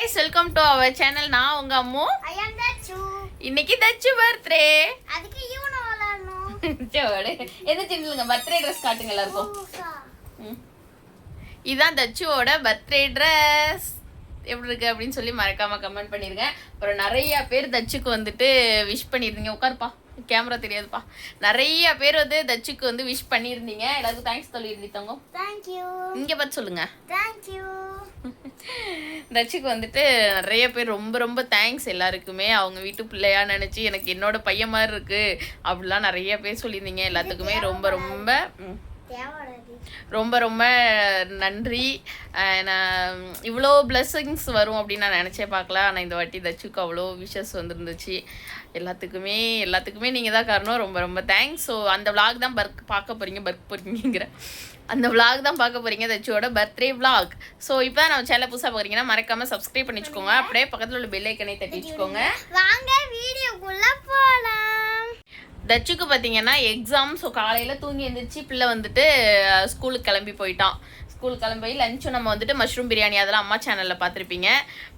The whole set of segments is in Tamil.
Guys, welcome to our channel. நான் உங்க அம்மு. I am Dachu. இன்னைக்கு தச்சு பர்த்டே. அதுக்கு யூனோ விளையாடணும். சோடு. எந்த சேனலுங்க பர்த்டே Dress காட்டுங்க எல்லாருக்கும். இதான் தச்சுவோட பர்த்டே Dress. எப்படி இருக்கு அப்படின்னு சொல்லி மறக்காம கமெண்ட் பண்ணிருங்க. அப்புறம் நிறைய பேர் தச்சுக்கு வந்துட்டு விஷ் பண்ணிருந்தீங்க. உட்காருப்பா. கேமரா தெரியாதுப்பா. நிறைய பேர் வந்து தச்சுக்கு வந்து விஷ் பண்ணியிருந்தீங்க. எல்லாருக்கும் தேங்க்ஸ் சொல்லியிருந்தீங்க. Thank you. இங்க பார்த்து சொல்லுங்க. Thank you. தச்சுக்கு வந்துட்டு நிறைய பேர் ரொம்ப ரொம்ப தேங்க்ஸ் எல்லாருக்குமே. அவங்க வீட்டு பிள்ளையா நினச்சி எனக்கு என்னோட பையன் மாதிரி இருக்கு அப்படிலாம் நிறைய பேர் சொல்லியிருந்தீங்க. எல்லாத்துக்குமே ரொம்ப ரொம்ப ரொம்ப ரொம்ப நன்றி. நான் இவ்வளோ பிளெஸ்ஸிங்ஸ் வரும் அப்படின்னு நான் நினச்சே பார்க்கல. ஆனால் இந்த வாட்டி தச்சுக்கு அவ்வளோ விஷஸ் வந்துருந்துச்சு. எல்லாத்துக்குமே நீங்கள் தான் காரணம். ரொம்ப ரொம்ப தேங்க்ஸ். ஸோ அந்த விளாக் தான் பார்க்க போகிறீங்கிற அந்த விளாக் தான் பார்க்க போகிறீங்க, தச்சுவோட பர்த்டே விளாக். ஸோ இப்போ தான் நம்ம சேனல் புதுசாக பார்க்குறீங்கன்னா மறக்காமல் சப்ஸ்கிரைப் பண்ணி வச்சுக்கோங்க. அப்படியே பக்கத்தில் உள்ள பெல் ஐக்கனை தட்டி வச்சுக்கோங்க. வாங்க வீடியோக்குள்ளே போகலாம். தச்சுக்கு பார்த்தீங்கன்னா எக்ஸாம். ஸோ காலையில் தூங்கி எழுந்திரிச்சு பிள்ளை வந்துட்டு ஸ்கூலுக்கு கிளம்பி போயிட்டான். ஸ்கூலுக்கு கிளம்பி லஞ்சும் நம்ம வந்துட்டு மஷ்ரூம் பிரியாணி அதெல்லாம் அம்மா சேனலில் பார்த்துருப்பீங்க.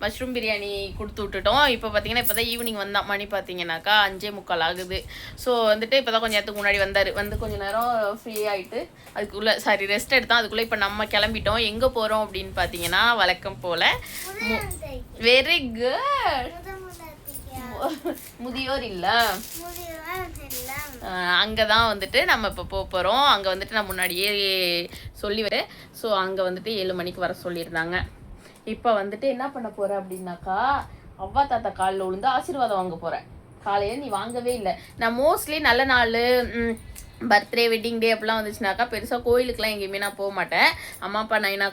மஷ்ரூம் பிரியாணி கொடுத்து விட்டுட்டோம். இப்போ பார்த்தீங்கன்னா இப்போ தான் ஈவினிங் வந்தான். மணி பார்த்தீங்கன்னாக்கா 5:45 ஆகுது. ஸோ வந்துட்டு இப்போ தான் கொஞ்சம் நேரத்துக்கு முன்னாடி வந்தார். வந்து கொஞ்சம் நேரம் ஃப்ரீ ஆகிட்டு அதுக்குள்ளே ரெஸ்ட் எடுத்தோம். அதுக்குள்ளே இப்போ நம்ம கிளம்பிட்டோம். எங்கே போகிறோம் அப்படின்னு பார்த்தீங்கன்னா வழக்கம் போல் வெரி குட் முதியோர் இல்லை அங்கே தான் வந்துட்டு நம்ம இப்போ போகிறோம். அங்கே வந்துட்டு நான் முன்னாடியே சொல்லி வரேன். ஸோ அங்கே வந்துட்டு 7 மணிக்கு வர சொல்லியிருந்தாங்க. இப்போ வந்துட்டு என்ன பண்ண போகிறேன் அப்படின்னாக்கா அவ்வா தாத்தா காலில் விழுந்து ஆசீர்வாதம் வாங்க போகிறேன். காலையில் நீ வாங்கவே இல்லை. நான் மோஸ்ட்லி நல்ல நாள் பர்த்டே வெட்டிங் டே அப்படிலாம் வந்துச்சுனாக்கா பெருசாக கோயிலுக்குலாம் எங்கேயுமே நான் போக மாட்டேன். அம்மா அப்பா நைனா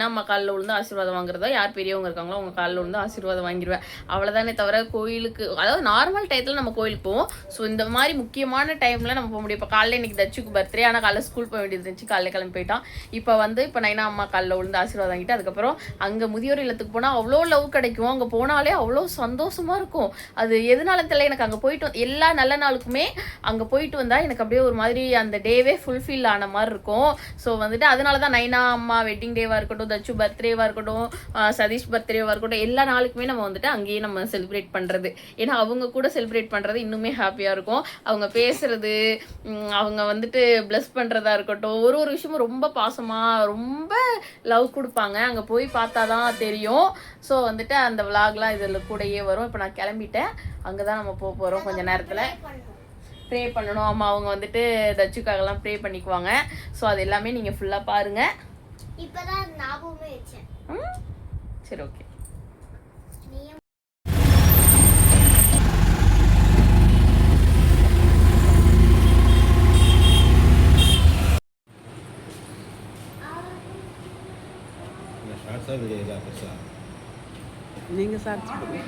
அம்மா காலில் விழுந்து ஆசீர்வாதம் வாங்குறதா யார் பெரியவங்க இருக்காங்களோ அவங்க காலில் விழுந்து ஆசீர்வாதம் வாங்கிடுவேன். அவ்வளோதானே தவிர கோயிலுக்கு அதாவது நார்மல் டயத்தில் நம்ம கோயிலுக்கு போவோம். ஸோ இந்த மாதிரி முக்கியமான டைமில் நம்ம போக முடியும். இப்போ காலையில் இன்றைக்கி தச்சுக்கு பர்த்டே, ஆனால் காலையில் ஸ்கூல் போக வேண்டியது இருந்துச்சு. காலையில் கிளம்பி போயிட்டான். இப்போ நைனா அம்மா காலில் விழுந்து ஆசீர்வாதம் வாங்கிட்டு அதுக்கப்புறம் அங்கே முதியோர் இல்லத்துக்கு போனால் அவ்வளோ லவ் கிடைக்கும். அங்கே போனாலே அவ்வளோ சந்தோஷமாக இருக்கும். அது எதனால தெரியல, எனக்கு அங்கே போயிட்டு எல்லா நல்ல நாளுக்குமே அங்கே போயிட்டு வந்தால் எனக்கு அப்படியே ஒரு மாதிரி அந்த டேவே ஃபுல்ஃபில் ஆன மாதிரி இருக்கும். ஸோ வந்துட்டு அதனால தான் நைனா அம்மா வெட்டிங் டேவாக இருக்கட்டும், தச்சு பர்த்டேவாக இருக்கட்டும், சதீஷ் பர்த்டேவாக இருக்கட்டும், எல்லா நாளுக்குமே நம்ம வந்துட்டு அங்கேயே நம்ம செலிப்ரேட் பண்ணுறது. ஏன்னா அவங்க கூட செலிப்ரேட் பண்ணுறது இன்னுமே ஹாப்பியாக இருக்கும். அவங்க பேசுறது, அவங்க வந்துட்டு பிளஸ் பண்ணுறதா இருக்கட்டும், ஒரு விஷயமும் ரொம்ப பாசமாக ரொம்ப லவ் கொடுப்பாங்க. அங்கே போய் பார்த்தா தான் தெரியும். ஸோ வந்துட்டு அந்த விளாக்லாம் இதில் கூடயே வரும். இப்போ நான் கிளம்பிட்டேன். அங்கே தான் நம்ம போக போகிறோம். கொஞ்சம் நேரத்தில் ப்ரே பண்ணணும். அம்மா அவங்க வந்துட்டு தச்சுக்காகலாம் ப்ரே பண்ணிக்குவாங்க. ஸோ அது எல்லாமே நீங்கள் ஃபுல்லாக பாருங்கள். இப்போதான் ஞாபகமே வச்சேன். சரி, ஓகே. நீங்க சார்ஜ் பண்ணுங்க.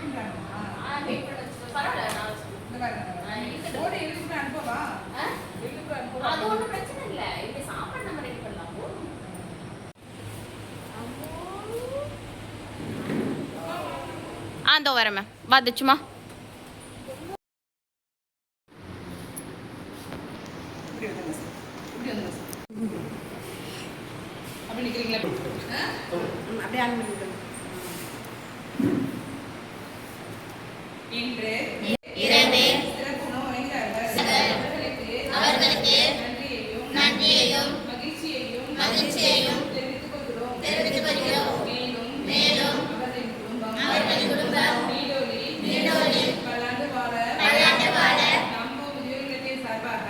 அதோ வரேன் மேம். வா தச்சுமா. இன்று அவர்களுக்கு நன்றியையும் மகிழ்ச்சியையும் தெரிவித்துக் கொள்கிறோம். மேலும் அவர்களின் குடும்பம் நீடோழி பல்லாண்டு வாழ நம்பும் உயிரினத்தின் சார்பாக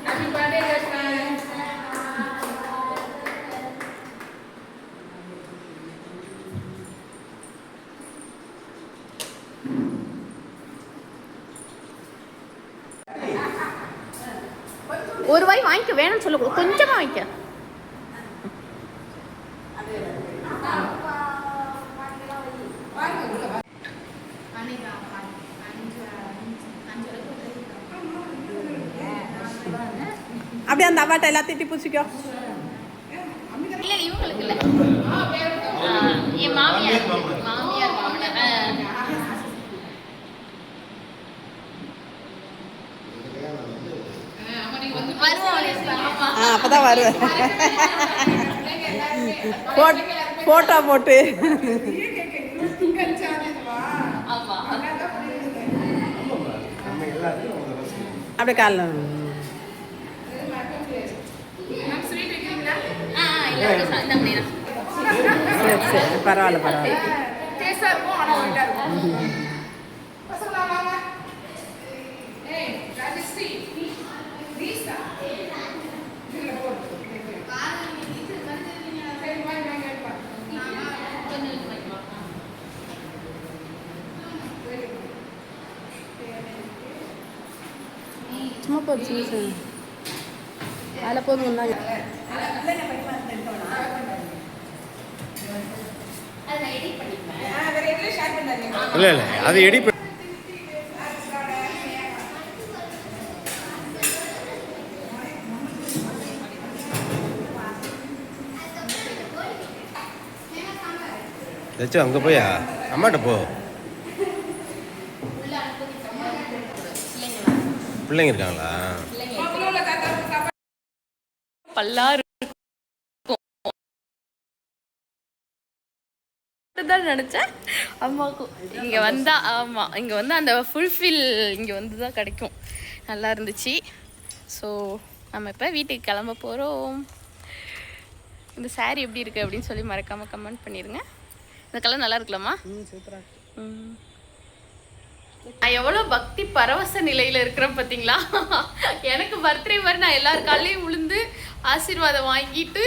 ஹாப்பி பர்த்டே ரத்னா. ஒரு வாய் வாங்கிக்க, வேணும்னு சொல்லக்கூடாது, கொஞ்சமாக வாங்கிக்க. அப்படியே அந்த அவாட்டை எல்லாத்தையும் பூச்சிக்கோ. இல்லை இவங்களுக்கு இல்லை, என் மாமியார் அப்பதான் வருவேன். ஃபோட்டோ போட்டு ஆமா அப்படியே காலைல ஸ்வீட் வைக்கிறீங்களா? எல்லாருக்கும் இந்த பண்ணிடுறேன். சரி சரி பரவாயில்ல பரவாயில்ல டேஸ்டா இருக்கும், ஆனா ஒயிட்டா இருக்கும். பசங்களா வாங்க. ஏய், ராஜஸ்ரீ, ரீசா. இதுல போடு. சரி, வாங்க, வாங்க, எடுப்பா. சும்மா போதும் சின்ன சின்ன அதில் போதும் வந்தாங்க அதை நான் edit பண்ணிக்குவேன். வேற எதுலயும் ஷேர் பண்ணாதீங்க. இல்லை இல்லை அது எடி தச்சு அங்கே போயா அம்மாட்ட போ பிள்ளைங்க இருக்காங்களா அவங்களோட தாத்தா பல்லாறு தான் நினச்சேன் அம்மாவுக்கும் இங்கே வந்தா ஆமாம் இங்கே வந்து அந்த ஃபுல்ஃபில் இங்கே வந்து தான் கிடைக்கும். நல்லா இருந்துச்சு. ஸோ நம்ம இப்போ வீட்டுக்கு கிளம்ப போகிறோம். இந்த saree எப்படி இருக்குது அப்படின்னு சொல்லி மறக்காமல் கமெண்ட் பண்ணிடுங்க. இந்த கலர் நல்லா இருக்கலாமா? சூப்பராக நான் எவ்வளோ பக்தி பரவச நிலையில் இருக்கிறேன் பார்த்தீங்களா? எனக்கு பர்த்டே மாதிரி நான் எல்லார் காலையும் விழுந்து ஆசீர்வாதம் வாங்கிட்டு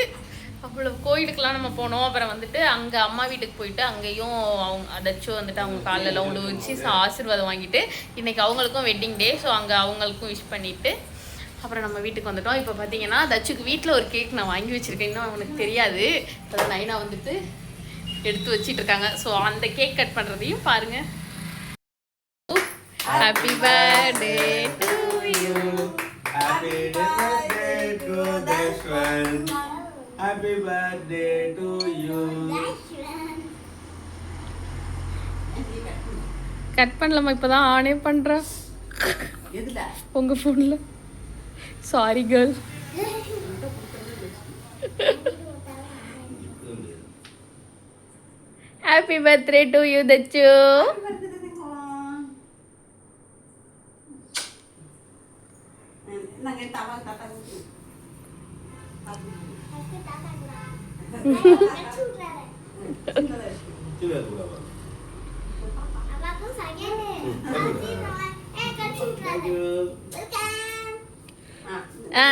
அவ்வளோ கோயிலுக்கெலாம் நம்ம போனோம். அப்புறம் வந்துட்டு அங்கே அம்மா வீட்டுக்கு போயிட்டு அங்கேயும் அவங்க அதாச்சும் வந்துட்டு அவங்க காலெல்லாம் உழு வச்சு ஆசீர்வாதம் வாங்கிட்டு இன்றைக்கி அவங்களுக்கும் வெட்டிங் டே. ஸோ அங்கே அவங்களுக்கும் விஷ் பண்ணிவிட்டு அப்புறம் நம்ம வீட்டுக்கு வந்துட்டோம். இப்போ பார்த்தீங்கன்னா தச்சுக்கு வீட்டில் ஒரு கேக் நான் வாங்கி வச்சுருக்கேன். இன்னும் அவனுக்கு தெரியாது. இப்போ நைனா வந்துட்டு எடுத்து வச்சிட்டு இருக்காங்க. ஸோ அந்த கேக் கட் பண்ணுறதையும் பாருங்கள். Happy birthday to you. Happy birthday to Dashwan. Happy birthday to you. Cut பண்ணலாமா? இப்போ தான் ஆனே பண்ணுறேன் உங்கள் ஃபோனில். Sorry girl. Happy birthday to you தச்சு.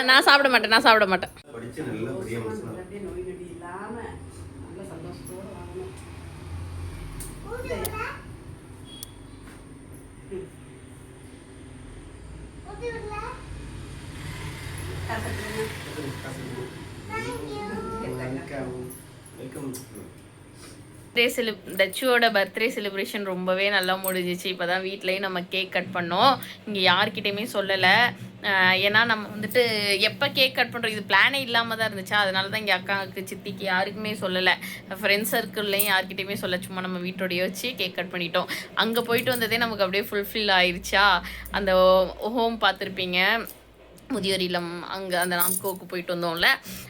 நான் சாப்பிட மாட்டேன். படிச்சு நல்ல பெரிய மனுஷனா அப்படியே நோய் நொடி இல்லாமல் நல்ல சந்தோஷத்தோடு வாங்கணும். தச்சுவோட பர்த்டே செலிப்ரேஷன் ரொம்பவே நல்லா முடிஞ்சிச்சு. இப்போ தான் வீட்லேயும் நம்ம கேக் கட் பண்ணோம். இங்கே யார்கிட்டையுமே சொல்லலை. ஏன்னா நம்ம வந்துட்டு எப்போ கேக் கட் பண்ணுறோம் இது பிளானே இல்லாமல் தான் இருந்துச்சா. அதனால தான் இங்கே அக்காவுக்கு சித்திக்கு யாருக்குமே சொல்லலை. ஃப்ரெண்ட்ஸ் சர்க்கிள்லையும் யார்கிட்டையுமே சொல்ல, சும்மா நம்ம வீட்டோடையே வச்சு கேக் கட் பண்ணிட்டோம். அங்கே போயிட்டு வந்ததே நமக்கு அப்படியே ஃபுல்ஃபில் ஆயிடுச்சா. அந்த ஹோம் பார்த்துருப்பீங்க, முதியோர் இல்லம். அங்கே அந்த நாம்கோவுக்கு போயிட்டு வந்தோம்ல,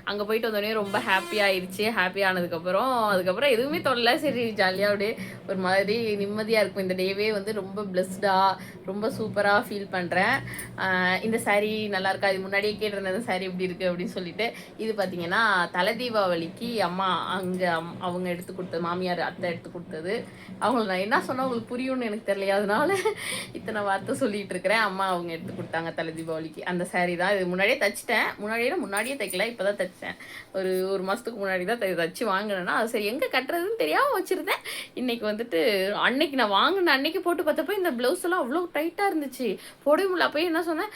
அங்கே போயிட்டு வந்தோடனே ரொம்ப ஹாப்பியாகிடுச்சு. ஹாப்பி அதுக்கப்புறம் எதுவுமே தோணலை. சரி ஜாலியாக அப்படியே ஒரு மாதிரி நிம்மதியாக இருக்கும். இந்த டேவே வந்து ரொம்ப பிளஸ்டாக ரொம்ப சூப்பராக ஃபீல் பண்ணுறேன். இந்த saree நல்லா இருக்கா? இது முன்னாடியே கேட்டிருந்தேன் இந்த saree எப்படி இருக்குது அப்படின்னு சொல்லிட்டு. இது பார்த்தீங்கன்னா தலை தீபாவளிக்கு அம்மா அங்கே அவங்க எடுத்து கொடுத்தது, மாமியார் அத்தை எடுத்து கொடுத்தது. அவங்கள நான் என்ன சொன்னால் உங்களுக்கு புரியும்னு எனக்கு தெரியல, அதனால இத்தனை வார்த்தை சொல்லிகிட்டு இருக்கிறேன். அம்மா அவங்க எடுத்து கொடுத்தாங்க தலை தீபாவளிக்கு. அந்த saree தான். இது முன்னாடியே தைச்சிட்டேன். முன்னாடியே தைக்கல, இப்போ தான் தைச்சேன். ஒரு மாதத்துக்கு முன்னாடி தான் தைச்சி வாங்கினேன்னா அது சரி எங்கே கட்டுறதுன்னு தெரியாமல் வச்சுருந்தேன். இன்றைக்கி வந்துட்டு அன்னைக்கு நான் வாங்கின அன்னைக்கு போட்டு பார்த்தப்போ இந்த ப்ளவுஸ் எல்லாம் அவ்வளோ டைட்டாக இருந்துச்சு, போடவே முடியல. அப்போ என்ன சொன்னேன்,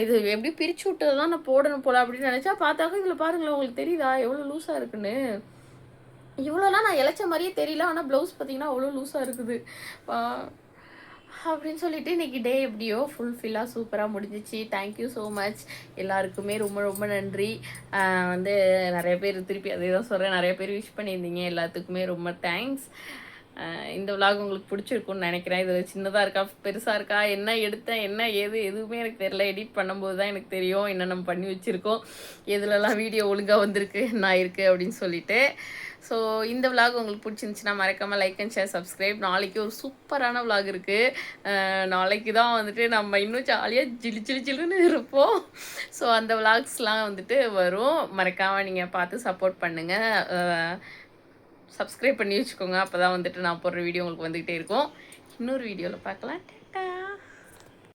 இது எப்படி பிரித்து விட்டது தான் நான் போடணும் போல அப்படின்னு நினச்சா, பார்த்தாக்க இதில் பாருங்களேன், உங்களுக்கு தெரியுதா எவ்வளோ லூஸாக இருக்குன்னு. இவ்வளோலாம் நான் இழைச்ச மாதிரியே தெரியல, ஆனால் ப்ளவுஸ் பார்த்தீங்கன்னா அவ்வளோ லூஸாக இருக்குது அப்படின்னு சொல்லிட்டு இன்றைக்கி டே எப்படியோ ஃபுல்ஃபில்லாக சூப்பராக முடிஞ்சிச்சு. தேங்க்யூ ஸோ மச் எல்லாருக்குமே, ரொம்ப ரொம்ப நன்றி. வந்து நிறைய பேர் திருப்பி அதே தான் சொல்கிறேன், நிறைய பேர் விஷ் பண்ணியிருந்தீங்க, எல்லாத்துக்குமே ரொம்ப தேங்க்ஸ். இந்த vlog உங்களுக்கு பிடிச்சிருக்கும்னு நினைக்கிறேன். இது சின்னதாக இருக்கா பெருசாக இருக்கா என்ன எடுத்தேன் என்ன ஏது எதுவுமே எனக்கு தெரியல. எடிட் பண்ணும்போது தான் எனக்கு தெரியும் என்ன நம்ம பண்ணி வச்சுருக்கோம், எதுலலாம் வீடியோ ஒழுங்காக வந்திருக்கு என்ன இருக்குது அப்படின்னு சொல்லிட்டு. ஸோ இந்த vlog உங்களுக்கு பிடிச்சிருந்துச்சின்னா மறக்காமல் லைக் அண்ட் ஷேர் சப்ஸ்கிரைப். நாளைக்கு ஒரு சூப்பரான vlog இருக்குது. நாளைக்கு தான் வந்துட்டு நம்ம இன்னும் ஜாலியாக ஜில்லுன்னு இருப்போம். ஸோ அந்த vlogsலாம் வந்துட்டு வரும். மறக்காமல் நீங்கள் பார்த்து சப்போர்ட் பண்ணுங்கள். சப்ஸ்கிரைப் பண்ணி வச்சுக்கோங்க. அப்போ தான் வந்துட்டு நான் போடுற வீடியோ உங்களுக்கு வந்துக்கிட்டே இருக்கும். இன்னொரு வீடியோவில் பார்க்கலாம். டாடா.